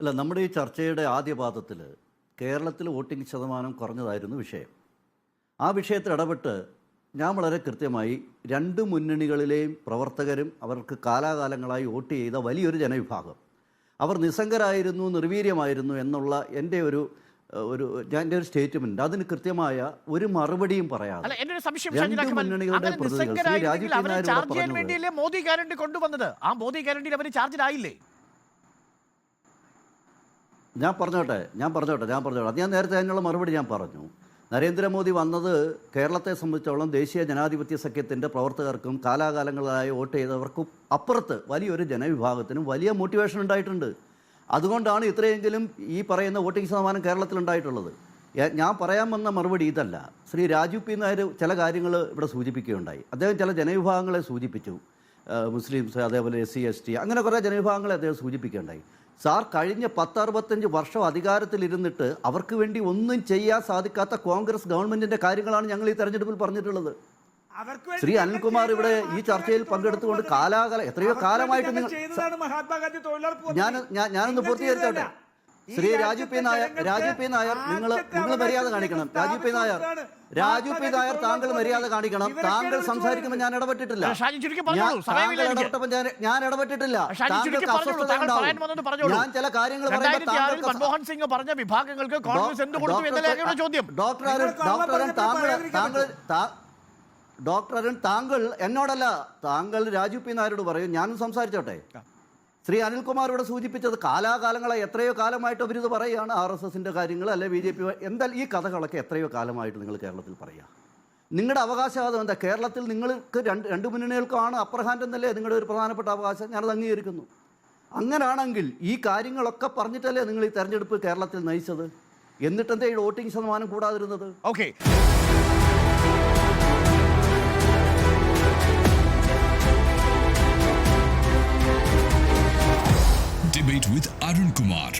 അല്ല, നമ്മുടെ ഈ ചർച്ചയുടെ ആദ്യ പാദത്തിൽ കേരളത്തിൽ വോട്ടിംഗ് ശതമാനം കുറഞ്ഞതായിരുന്നു വിഷയം. ആ വിഷയത്തിൽ ഇടപെട്ട് ഞാൻ വളരെ കൃത്യമായി രണ്ട് മുന്നണികളിലെയും പ്രവർത്തകരും അവർക്ക് കാലാകാലങ്ങളായി വോട്ട് ചെയ്ത വലിയൊരു ജനവിഭാഗം അവർ നിസ്സംഗരായിരുന്നു, നിർവീര്യമായിരുന്നു എന്നുള്ള എൻ്റെ ഒരു സ്റ്റേറ്റ്മെന്റ്, അതിന് കൃത്യമായ ഒരു മറുപടിയും പറയാതെ രണ്ട് മുന്നണികളുടെ പ്രതിനിധികൾ രാജീവ് നായർ മോദി ഗ്യാരണ്ടി കൊണ്ടുവന്നത് ആ മോദി ഗ്യാരണ്ടിയിൽ അവർ ചാർജായില്ലേ? ഞാൻ പറഞ്ഞോട്ടെ അത് ഞാൻ നേരത്തെ അതിനുള്ള മറുപടി ഞാൻ പറഞ്ഞു. നരേന്ദ്രമോദി വന്നത് കേരളത്തെ സംബന്ധിച്ചോളം ദേശീയ ജനാധിപത്യ സഖ്യത്തിൻ്റെ പ്രവർത്തകർക്കും കാലാകാലങ്ങളായി വോട്ട് ചെയ്തവർക്കും അപ്പുറത്ത് വലിയൊരു ജനവിഭാഗത്തിനും വലിയ മോട്ടിവേഷൻ ഉണ്ടായിട്ടുണ്ട്. അതുകൊണ്ടാണ് ഇത്രയെങ്കിലും ഈ പറയുന്ന വോട്ടിംഗ് ശതമാനം കേരളത്തിലുണ്ടായിട്ടുള്ളത്. ഞാൻ പറയാൻ വന്ന മറുപടി ഇതല്ല. ശ്രീ രാജീവ് പി നായർ ചില കാര്യങ്ങൾ ഇവിടെ സൂചിപ്പിക്കുകയുണ്ടായി. അദ്ദേഹം ചില ജനവിഭാഗങ്ങളെ സൂചിപ്പിച്ചു, മുസ്ലിംസ്, അതേപോലെ SC ST, അങ്ങനെ കുറേ ജനവിഭാഗങ്ങളെ അദ്ദേഹം സൂചിപ്പിക്കുകയുണ്ടായി. സാർ, കഴിഞ്ഞ 10-65 വർഷം അധികാരത്തിലിരുന്നിട്ട് അവർക്ക് വേണ്ടി ഒന്നും ചെയ്യാൻ സാധിക്കാത്ത കോൺഗ്രസ് ഗവൺമെന്റിന്റെ കാര്യങ്ങളാണ് ഞങ്ങൾ ഈ തെരഞ്ഞെടുപ്പിൽ പറഞ്ഞിട്ടുള്ളത്. ശ്രീ അനിൽകുമാർ ഇവിടെ ഈ ചർച്ചയിൽ പങ്കെടുത്തുകൊണ്ട് എത്രയോ കാലമായിട്ട് ഞാനൊന്ന് പൂർത്തീകരിച്ചോട്ടെ. ശ്രീ രാജീവ് പി നായർ നിങ്ങൾ മര്യാദ കാണിക്കണം. രാജീവ് പി നായർ താങ്കൾ മര്യാദ കാണിക്കണം. താങ്കൾ സംസാരിക്കുമ്പോൾ ഞാൻ ഇടപെട്ടിട്ടില്ല. ഞാൻ ഇടപെട്ടിട്ടില്ല. ഞാൻ ചില കാര്യങ്ങൾ മൻമോഹൻ സിംഗ് പറഞ്ഞ വിഭാഗങ്ങൾക്ക് കോൺഗ്രസ് എന്ത് കൊടുത്തു എന്നല്ലേ ചോദ്യം. ഡോക്ടർ അരുൺ, താങ്കൾ എന്നോടല്ല, താങ്കൾ രാജീവ് പി നായരോട് പറയും. ഞാനും സംസാരിച്ചോട്ടെ. ശ്രീ അനിൽകുമാർ ഇവിടെ സൂചിപ്പിച്ചത് കാലാകാലങ്ങളായി എത്രയോ കാലമായിട്ട് അവരിത് പറയുകയാണ്. RSSന്റെ കാര്യങ്ങൾ, അല്ലെ BJP, എന്തായാലും ഈ കഥകളൊക്കെ എത്രയോ കാലമായിട്ട് നിങ്ങൾ കേരളത്തിൽ പറയുക. നിങ്ങളുടെ അവകാശവാദം എന്താ? കേരളത്തിൽ നിങ്ങൾക്ക് രണ്ട് മുന്നണികൾക്കാണ് അപ്പർ ഹാൻഡ് എന്നല്ലേ നിങ്ങളുടെ ഒരു പ്രധാനപ്പെട്ട അവകാശം. ഞാനത് അംഗീകരിക്കുന്നു. അങ്ങനാണെങ്കിൽ ഈ കാര്യങ്ങളൊക്കെ പറഞ്ഞിട്ടല്ലേ നിങ്ങൾ ഈ തെരഞ്ഞെടുപ്പ് കേരളത്തിൽ നയിച്ചത്? എന്നിട്ടെന്താ ഈ വോട്ടിംഗ് ശതമാനം കൂടാതിരുന്നത്? Okay. Debate with Arun Kumar.